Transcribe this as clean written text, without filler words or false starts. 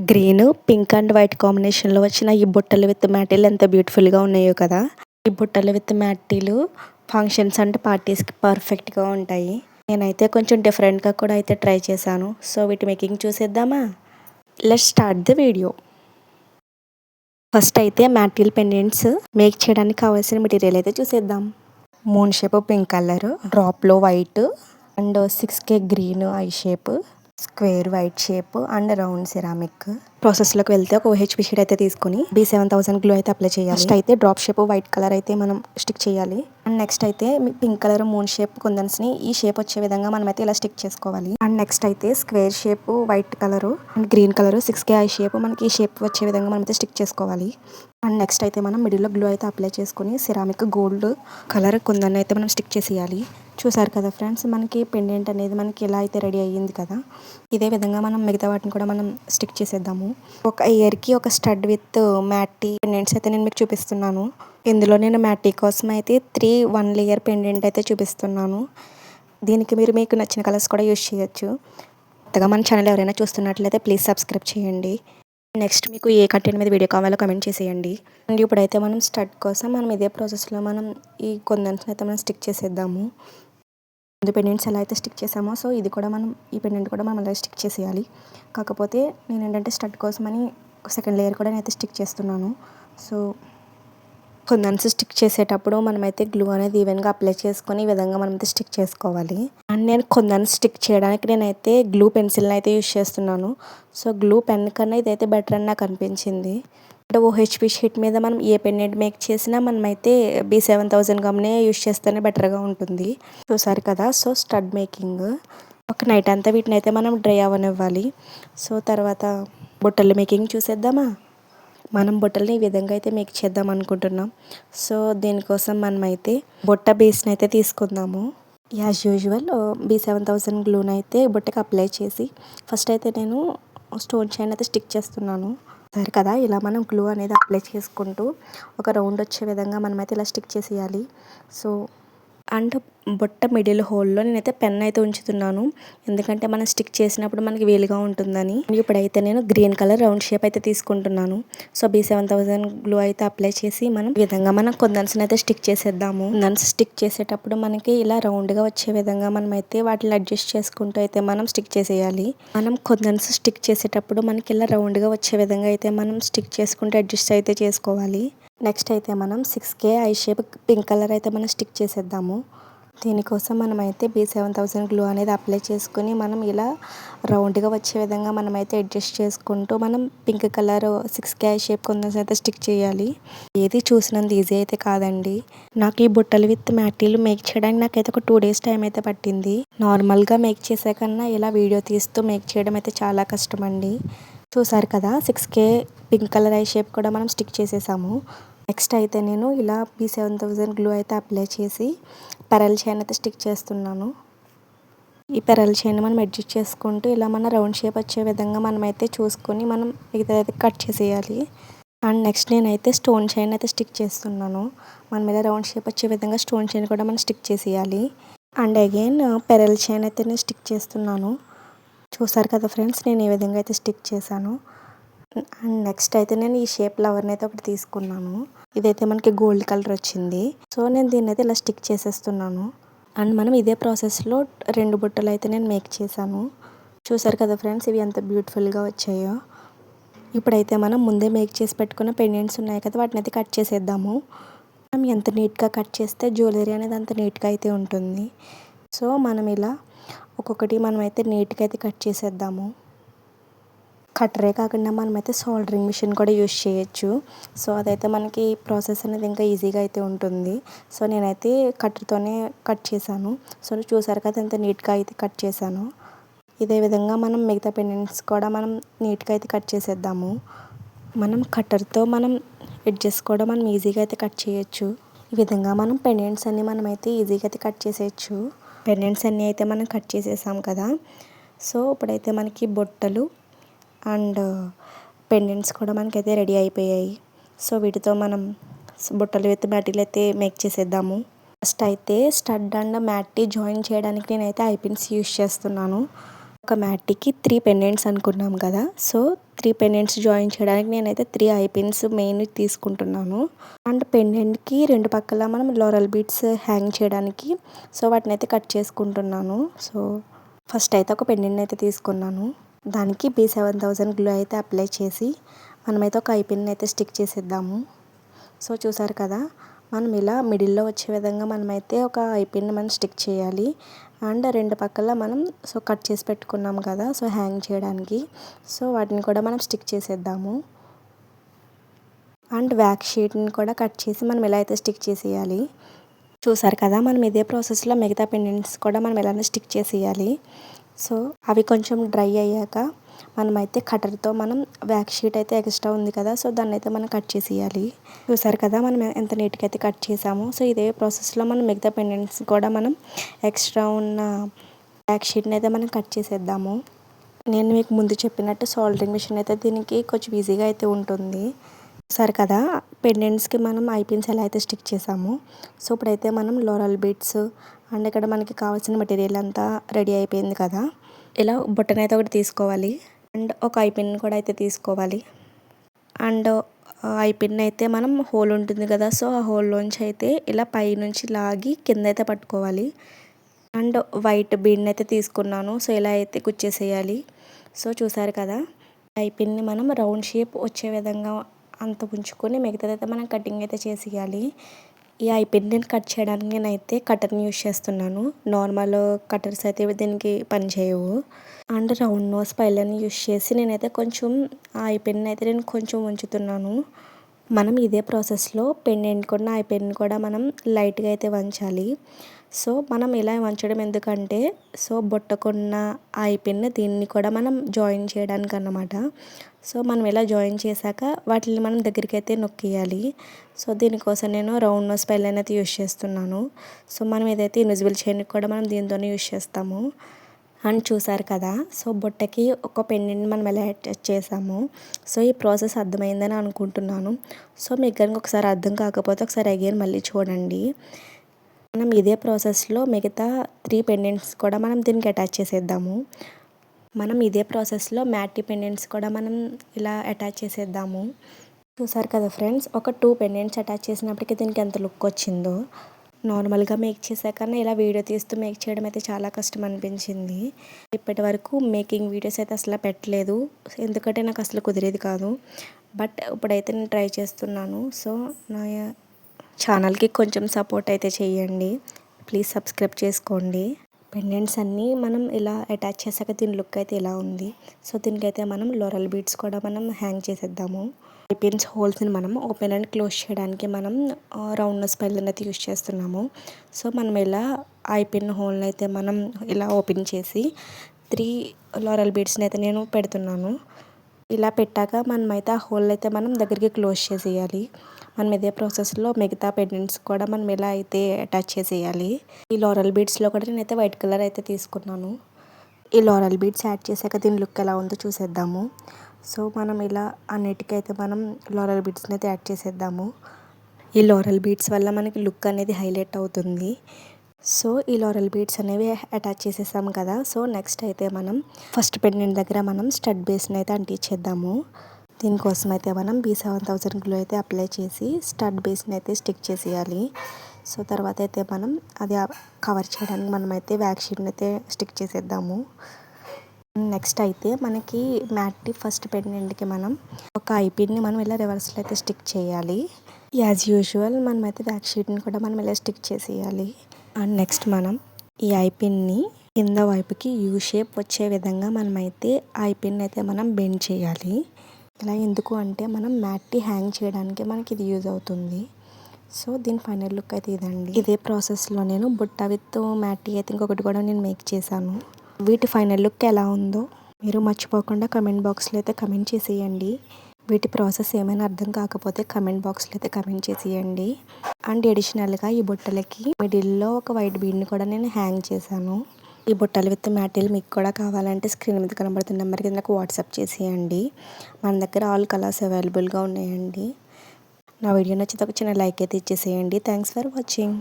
Green, pink and white కాంబినేషన్‌లో వచ్చిన ఈ బుట్టలు విత్ మ్యాటీలు ఎంత బ్యూటిఫుల్‌గా ఉన్నాయో కదా! ఈ బుట్టలు విత్ మ్యాటీలు ఫంక్షన్స్ అండ్ పార్టీస్‌కి పర్ఫెక్ట్‌గా ఉంటాయి. నేనైతే కొంచెం డిఫరెంట్‌గా కూడా అయితే ట్రై చేశాను. సో, వీటి మేకింగ్ చూసేద్దామా? Let's start the video. First అయితే మ్యాటీల్ పెండెంట్స్ మేక్ చేయడానికి కావాల్సిన మెటీరియల్ అయితే చూసేద్దాం. మూన్ షేప్ పింక్ కలర్, డ్రాప్‌లో white and 6K green eye shape, square white shape and round ceramic. ప్రాసెస్లోకి వెళ్తే ఒక ఓహెచ్పి షీట్ అయితే తీసుకొని B7000 గ్లూ అయితే అప్లై చేయాలి. నెక్స్ట్ అయితే డ్రాప్ షేప్ వైట్ కలర్ అయితే మనం స్టిక్ చేయాలి. అండ్ నెక్స్ట్ అయితే పింక్ కలర్ మూన్ షేప్ కుందన్స్ ని ఈ షేప్ వచ్చే విధంగా మనం అయితే ఇలా స్టిక్ చేసుకోవాలి. అండ్ నెక్స్ట్ అయితే square shape white colour and green colour 6K eye shape మనకి ఈ షేప్ వచ్చే విధంగా మనం అయితే స్టిక్ చేసుకోవాలి. అండ్ నెక్స్ట్ అయితే మనం మిడిల్లో గ్లూ అయితే అప్లై చేసుకుని సిరామిక్ గోల్డ్ కలర్ కుందన్ అయితే మనం స్టిక్ చేసేయాలి. చూసారు కదా ఫ్రెండ్స్, మనకి పెండెంట్ అనేది మనకి ఎలా అయితే రెడీ అయ్యింది కదా. ఇదే విధంగా మనం మిగతా వాటిని కూడా మనం స్టిక్ చేసేద్దాము. ఒక ఇయర్కి ఒక స్టడ్ విత్ మ్యాటీ పెండెంట్స్ అయితే నేను మీకు చూపిస్తున్నాను. ఇందులో నేను మ్యాటీ కోసం అయితే 1 లేయర్ పెండెంట్ అయితే చూపిస్తున్నాను. దీనికి మీకు నచ్చిన కలర్స్ కూడా యూజ్ చేయొచ్చు. కొత్తగా మన ఛానల్ ఎవరైనా చూస్తున్నట్లయితే ప్లీజ్ సబ్స్క్రైబ్ చేయండి. నెక్స్ట్ మీకు ఏ కంటెంట్ మీద వీడియో కావాలో కమెంట్ చేసేయండి. అండ్ ఇప్పుడైతే మనం స్టడ్ కోసం మనం ఇదే ప్రాసెస్లో మనం ఈ కొందన్స్ని అయితే మనం స్టిక్ చేసేద్దాము. ముందు పెండెంట్స్ ఎలా అయితే స్టిక్ చేసామో సో ఇది కూడా మనం ఈ పెండెంట్ కూడా మనం అలా స్టిక్ చేసేయాలి. కాకపోతే నేను ఏంటంటే స్టడ్ కోసమని సెకండ్ లేయర్ కూడా నేనైతే స్టిక్ చేస్తున్నాను. సో కొందన్స్ స్టిక్ చేసేటప్పుడు మనమైతే గ్లూ అనేది ఈవెన్గా అప్లై చేసుకొని ఈ విధంగా మనమైతే స్టిక్ చేసుకోవాలి. అండ్ నేను కొందన్స్ స్టిక్ చేయడానికి నేనైతే గ్లూ పెన్సిల్ని అయితే యూజ్ చేస్తున్నాను. సో గ్లూ పెన్ కన్నా ఇదైతే బెటర్ అని నాకు అనిపించింది. అంటే ఓహెచ్పి షీట్ మీద మనం ఏ పెండెంట్ మేక్ చేసినా మనమైతే B7000 గమ్నే యూజ్ చేస్తేనే బెటర్గా ఉంటుంది. చూసారు కదా. సో స్టడ్ మేకింగ్ ఒక నైట్ అంతా వీటిని అయితే మనం డ్రై అవ్వనివ్వాలి. సో తర్వాత బుట్టలు మేకింగ్ చూసేద్దామా. మనం బుట్టల్ని ఈ విధంగా అయితే మేక్ చేద్దాం అనుకుంటున్నాం. సో దీనికోసం మనమైతే బుట్ట బేస్ని అయితే తీసుకుందాము. యాజ్ యూజువల్ B7000 గ్లూని అయితే బుట్టకి అప్లై చేసి ఫస్ట్ అయితే నేను స్టోన్ చైన్ అయితే స్టిక్ చేస్తున్నాను. సరే కదా, ఇలా మనం గ్లూ అనేది అప్లై చేసుకుంటూ ఒక రౌండ్ వచ్చే విధంగా మనమైతే ఇలా స్టిక్ చేసేయాలి. సో అండ్ బుట్ట మిడిల్ హోల్లో నేనైతే పెన్ అయితే ఉంచుతున్నాను. ఎందుకంటే మనం స్టిక్ చేసినప్పుడు మనకి వీలుగా ఉంటుందని. ఇప్పుడైతే నేను గ్రీన్ కలర్ రౌండ్ షేప్ అయితే తీసుకుంటున్నాను. సో B7000 గ్లూ అయితే అప్లై చేసి మనం ఈ విధంగా మనం కొందన్స్ని అయితే స్టిక్ చేసేద్దాము. కొందన్స్ స్టిక్ చేసేటప్పుడు మనకి ఇలా రౌండ్గా వచ్చే విధంగా మనమైతే వాటిని అడ్జస్ట్ చేసుకుంటూ అయితే మనం స్టిక్ చేసేయాలి. మనం కొందన్స్ స్టిక్ చేసేటప్పుడు మనకి ఇలా రౌండ్గా వచ్చే విధంగా అయితే మనం స్టిక్ చేసుకుంటూ అడ్జస్ట్ అయితే చేసుకోవాలి. నెక్స్ట్ అయితే మనం 6K eye shape pink colour అయితే మనం స్టిక్ చేసేద్దాము. దీనికోసం మనమైతే B7000 గ్లూ అనేది అప్లై చేసుకుని మనం ఇలా రౌండ్గా వచ్చే విధంగా మనమైతే అడ్జస్ట్ చేసుకుంటూ మనం pink colour 6K eye shape కొందన్స్ అయితే స్టిక్ చేయాలి. ఏది చూసినంత ఈజీ అయితే కాదండి. నాకు ఈ బుట్టలు విత్ మ్యాటీలు మేక్ చేయడానికి నాకైతే ఒక 2 days టైం అయితే పట్టింది. నార్మల్గా మేక్ చేసే కన్నా ఇలా వీడియో తీస్తూ మేక్ చేయడం అయితే చాలా కష్టం అండి. చూసారు కదా, 6K pink colour I shape కూడా మనం స్టిక్ చేసేసాము. నెక్స్ట్ అయితే నేను ఇలా B7000 గ్లూ అయితే అప్లై చేసి పెరల్ చైన్ అయితే స్టిక్ చేస్తున్నాను. ఈ పెరల్ చైన్ మనం అడ్జస్ట్ చేసుకుంటూ ఇలా మన రౌండ్ షేప్ వచ్చే విధంగా మనమైతే చూసుకొని మనం మిగతాదైతే కట్ చేసేయాలి. అండ్ నెక్స్ట్ నేనైతే స్టోన్ చైన్ అయితే స్టిక్ చేస్తున్నాను. మన మీద రౌండ్ షేప్ వచ్చే విధంగా స్టోన్ చైన్ కూడా మనం స్టిక్ చేసేయాలి. అండ్ అగైన్ పెరల్ చైన్ అయితే నేను స్టిక్ చేస్తున్నాను. చూసారు కదా ఫ్రెండ్స్, నేను ఏ విధంగా అయితే స్టిక్ చేశాను. అండ్ నెక్స్ట్ అయితే నేను ఈ షేప్ ఫ్లవర్ని అయితే ఒకటి తీసుకున్నాను. ఇదైతే మనకి గోల్డ్ కలర్ వచ్చింది. సో నేను దీన్ని అయితే ఇలా స్టిక్ చేసేస్తున్నాను. అండ్ మనం ఇదే ప్రాసెస్లో 2 బుట్టలు అయితే నేను మేక్ చేశాను. చూసారు కదా ఫ్రెండ్స్, ఇవి ఎంత బ్యూటిఫుల్గా వచ్చాయో. ఇప్పుడైతే మనం ముందే మేక్ చేసి పెట్టుకున్న పెండెంట్స్ ఉన్నాయి కదా, వాటిని అయితే కట్ చేసేద్దాము. మనం ఎంత నీట్గా కట్ చేస్తే జ్యువెలరీ అనేది అంత నీట్గా అయితే ఉంటుంది. సో మనం ఇలా ఒక్కొక్కటి మనమైతే నీట్గా అయితే కట్ చేసేద్దాము. కట్టరే కాకుండా మనమైతే సోల్డరింగ్ మిషన్ కూడా యూజ్ చేయొచ్చు. సో అదైతే మనకి ప్రాసెస్ అనేది ఇంకా ఈజీగా అయితే ఉంటుంది. సో నేనైతే కట్టర్తోనే కట్ చేశాను. సో చూసారు కదా ఎంత నీట్గా అయితే కట్ చేశాను. ఇదే విధంగా మనం మిగతా పెండెంట్స్ కూడా మనం నీట్గా అయితే కట్ చేసేద్దాము. మనం కట్టర్తో మనం ఎడ్జెస్ కూడా మనం ఈజీగా అయితే కట్ చేయొచ్చు. ఈ విధంగా మనం పెండెంట్స్ అన్నీ మనమైతే ఈజీగా అయితే కట్ చేసేయచ్చు. పెండెంట్స్ అన్నీ అయితే మనం కట్ చేసేసాం కదా. సో ఇప్పుడైతే మనకి బొట్టలు అండ్ పెండెంట్స్ కూడా మనకైతే రెడీ అయిపోయాయి. సో వీటితో మనం బుట్టలు విత్ మ్యాటీలు అయితే మేక్ చేసేద్దాము. ఫస్ట్ అయితే స్టడ్ అండ్ మ్యాటీ జాయిన్ చేయడానికి నేనైతే ఐపిన్స్ యూజ్ చేస్తున్నాను. ఒక మ్యాటీకి 3 పెండెంట్స్ అనుకున్నాం కదా. సో 3 పెండెంట్స్ జాయిన్ చేయడానికి నేనైతే 3 ఐ పిన్స్ మెయిన్ తీసుకుంటున్నాను. అండ్ పెండెంట్‌కి 2 పక్కల మనం లోరల్ బీడ్స్ హ్యాంగ్ చేయడానికి సో వాటినైతే కట్ చేసుకుంటున్నాను. సో ఫస్ట్ అయితే ఒక పెండెంట్‌ని అయితే తీసుకున్నాను. దానికి B7000 గ్లూ అయితే అప్లై చేసి మనమైతే ఒక ఐ పిన్ అయితే స్టిక్ చేసేద్దాము. సో చూసారు కదా, మనం ఇలా మిడిల్లో వచ్చే విధంగా మనమైతే ఒక ఐ పిన్ మనం స్టిక్ చేయాలి. అండ్ 2 పక్కల మనం సో కట్ చేసి పెట్టుకున్నాం కదా, సో హ్యాంగ్ చేయడానికి సో వాటిని కూడా మనం స్టిక్ చేసేద్దాము. అండ్ వ్యాక్స్ షీట్ని కూడా కట్ చేసి మనం ఎలా అయితే స్టిక్ చేసేయాలి. చూసారు కదా, మనం ఇదే ప్రాసెస్లో మిగతా పెండెంట్స్ కూడా మనం ఎలానే స్టిక్ చేసేయాలి. సో అవి కొంచెం డ్రై అయ్యాక మనమైతే కట్టర్తో మనం వ్యాక్స్ షీట్ అయితే ఎక్స్ట్రా ఉంది కదా, సో దాన్ని అయితే మనం కట్ చేసేయాలి. చూసారు కదా మనం ఎంత నీట్గా అయితే కట్ చేసామో. సో ఇదే ప్రాసెస్లో మనం మిగతా పెండెంట్స్ కూడా మనం ఎక్స్ట్రా ఉన్న వ్యాక్స్ షీట్ని అయితే మనం కట్ చేసేద్దాము. నేను మీకు ముందు చెప్పినట్టు సోల్డరింగ్ మిషన్ అయితే దీనికి కొంచెం ఈజీగా అయితే ఉంటుంది. చూసారు కదా, పెండెంట్స్కి మనం ఐ పిన్స్ ఎలా అయితే స్టిక్ చేసామో. సో ఇప్పుడైతే మనం లోరల్ బీడ్స్ అండ్ ఇక్కడ మనకి కావాల్సిన మెటీరియల్ అంతా రెడీ అయిపోయింది కదా. ఇలా బుట్టనైతే ఒకటి తీసుకోవాలి అండ్ ఒక ఐ పిన్ కూడా అయితే తీసుకోవాలి. అండ్ ఐ పిన్ అయితే మనం హోల్ ఉంటుంది కదా, సో ఆ హోల్లోంచి అయితే ఇలా పైనుంచి లాగి కింద అయితే పట్టుకోవాలి. అండ్ వైట్ బీడ్ని అయితే తీసుకున్నాను. సో ఇలా అయితే కుచ్చేసేయాలి. సో చూసారు కదా, ఐ పిన్ని మనం రౌండ్ షేప్ వచ్చే విధంగా అంత ఉంచుకొని మిగతాదైతే మనం కటింగ్ అయితే చేసేయాలి. ఈ ఐ పిన్ని కట్ చేయడానికి నేనైతే కటర్ని యూజ్ చేస్తున్నాను. నార్మల్ కటర్స్ అయితే దీనికి పని చేయవు. అండ్ రౌండ్ నోస్ పైలని యూజ్ చేసి నేనైతే కొంచెం ఆ ఐ పిన్ని అయితే నేను కొంచెం ఉంచుతున్నాను. మనం ఇదే ప్రాసెస్లో పెండెంట్ కూడా ఐ పిన్ కూడా మనం లైట్గా అయితే వంచాలి. సో మనం ఇలా వంచడం ఎందుకంటే సో బుట్టకున్న ఐ పిన్ దీన్ని కూడా మనం జాయిన్ చేయడానికి అన్నమాట. సో మనం ఇలా జాయిన్ చేశాక వాటిని మనం దగ్గరికి అయితే నొక్కియాలి. సో దీనికోసం నేను రౌండ్ నోస్ పైలైన్ అయితే యూజ్ చేస్తున్నాను. సో మనం ఏదైతే ఇన్విజిబుల్ చైన్కి కూడా మనం దీంతోనే యూజ్ చేస్తాము. అండ్ చూసారు కదా, సో బుట్టకి ఒక పెండెంట్ మనం ఎలా అటాచ్ చేసాము. సో ఈ ప్రాసెస్ అర్థమైందని అనుకుంటున్నాను. సో మీకు కనుక ఒకసారి అర్థం కాకపోతే ఒకసారి అగైన్ మళ్ళీ చూడండి. మనం ఇదే ప్రాసెస్లో మిగతా 3 పెండెంట్స్ కూడా మనం దీనికి అటాచ్ చేసేద్దాము. మనం ఇదే ప్రాసెస్లో మ్యాటీ పెండెంట్స్ కూడా మనం ఇలా అటాచ్ చేసేద్దాము. చూసారు కదా ఫ్రెండ్స్, ఒక 2 పెండెంట్స్ అటాచ్ చేసినప్పటికీ దీనికి ఎంత లుక్ వచ్చిందో. నార్మల్గా మేక్ చేశాకన్నా ఇలా వీడియో తీస్తూ మేక్ చేయడం అయితే చాలా కష్టం అనిపించింది. ఇప్పటి వరకు మేకింగ్ వీడియోస్ అయితే అసలు పెట్టలేదు, ఎందుకంటే నాకు అసలు కుదిరేది కాదు. బట్ ఇప్పుడైతే నేను ట్రై చేస్తున్నాను. సో నా ఛానల్కి కొంచెం సపోర్ట్ అయితే చేయండి. ప్లీజ్ సబ్స్క్రైబ్ చేసుకోండి. పెండెంట్స్ అన్నీ మనం ఇలా అటాచ్ చేశాక దీని లుక్ అయితే ఇలా ఉంది. సో దీనికైతే మనం లోరల్ బీడ్స్ కూడా మనం హ్యాంగ్ చేసేద్దాము. ఐ పిన్స్ హోల్స్ని మనం ఓపెన్ అండ్ క్లోజ్ చేయడానికి మనం రౌండ్ నోస్ పైలైన్ అయితే యూజ్ చేస్తున్నాము. సో మనం ఇలా ఐ పిన్ హోల్ని అయితే మనం ఇలా ఓపెన్ చేసి 3 లోరల్ బీడ్స్ని అయితే నేను పెడుతున్నాను. ఇలా పెట్టాక మనమైతే ఆ హోల్ అయితే మనం దగ్గరికి క్లోజ్ చేసేయాలి. మనం ఇదే ప్రాసెస్లో మిగతా పెండెంట్స్ కూడా మనం ఎలా అయితే అటాచ్ చేసేయాలి. ఈ లోరల్ బీడ్స్లో కూడా నేనైతే వైట్ కలర్ అయితే తీసుకున్నాను. ఈ లోరల్ బీడ్స్ యాడ్ చేశాక దీని లుక్ ఎలా ఉందో చూసేద్దాము. సో మనం ఇలా అన్నిటికైతే మనం లోరల్ బీడ్స్ని అయితే యాడ్ చేసేద్దాము. ఈ లోరల్ బీడ్స్ వల్ల మనకి లుక్ అనేది హైలైట్ అవుతుంది. సో ఈ లోరల్ బీడ్స్ అనేవి అటాచ్ చేసేసాము కదా. సో నెక్స్ట్ అయితే మనం ఫస్ట్ పెండెంట్ దగ్గర మనం స్టడ్ బేస్ని అయితే అంటించేద్దాము. దీనికోసం అయితే మనం B7000 గ్లూ అయితే అప్లై చేసి స్టడ్ బేస్ని అయితే స్టిక్ చేసేయాలి. సో తర్వాత అయితే మనం అది కవర్ చేయడానికి మనమైతే వ్యాక్స్ షీట్ని అయితే స్టిక్ చేసేద్దాము. నెక్స్ట్ అయితే మనకి మ్యాట్కి ఫస్ట్ పెండెంట్కి మనం ఒక ఐ పిన్ని మనం ఇలా రివర్స్లో అయితే స్టిక్ చేయాలి. యాజ్ యూజువల్ మనమైతే వ్యాక్స్ షీట్ని కూడా మనం ఇలా స్టిక్ చేసేయాలి. అండ్ నెక్స్ట్ మనం ఈ ఐ పిన్ని కింద వైపుకి యూ షేప్ వచ్చే విధంగా మనమైతే ఐ పిన్ అయితే మనం బెండ్ చేయాలి. ఇలా ఎందుకు అంటే మనం మ్యాట్ని హ్యాంగ్ చేయడానికి మనకి ఇది యూజ్ అవుతుంది. సో దీని ఫైనల్ లుక్ అయితే ఇదండి. ఇదే ప్రాసెస్లో నేను బుట్ట విత్ మ్యాటీ అయితే ఇంకొకటి కూడా నేను మేక్ చేశాను. వీటి ఫైనల్ లుక్ ఎలా ఉందో మీరు మర్చిపోకుండా కమెంట్ బాక్స్లో అయితే కమెంట్ చేసేయండి. వీటి ప్రాసెస్ ఏమైనా అర్థం కాకపోతే కమెంట్ బాక్స్లో అయితే కమెంట్ చేసేయండి. అండ్ అడిషనల్గా ఈ బుట్టలకి మిడిల్లో ఒక వైట్ బీడ్ని కూడా నేను హ్యాంగ్ చేశాను. ఈ బుట్టలు విత్ మ్యాటీలు మీకు కూడా కావాలంటే స్క్రీన్ మీద కనబడుతున్న నెంబర్కి నాకు వాట్సాప్ చేసేయండి. మన దగ్గర ఆల్ కలర్స్ అవైలబుల్గా ఉన్నాయండి. నా వీడియో నచ్చితే ఒక చిన్న లైక్ అయితే ఇచ్చేసేయండి. Thanks for watching.